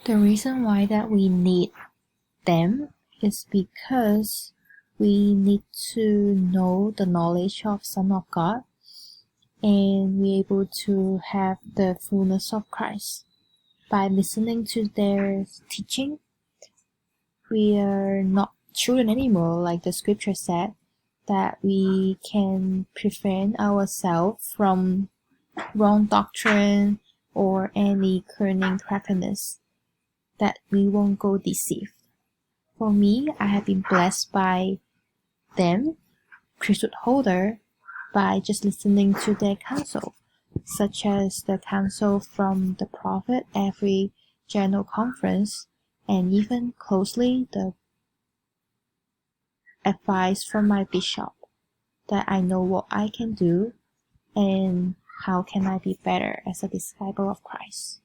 The reason why that we need them is because we need to know the knowledge of Son of God and be able to have the fullness of Christ. By listening to their teaching, we are not children anymore, like the scripture said, that we can prevent ourselves from wrong doctrine or any cunning craftiness, that we won't go deceived. For me, I have been blessed by them, priesthood holder, by just listening to their counsel, such as the counsel from the prophet every general conference, and even closely the advice from my bishop, that I know what I can do and how can I be better as a disciple of Christ.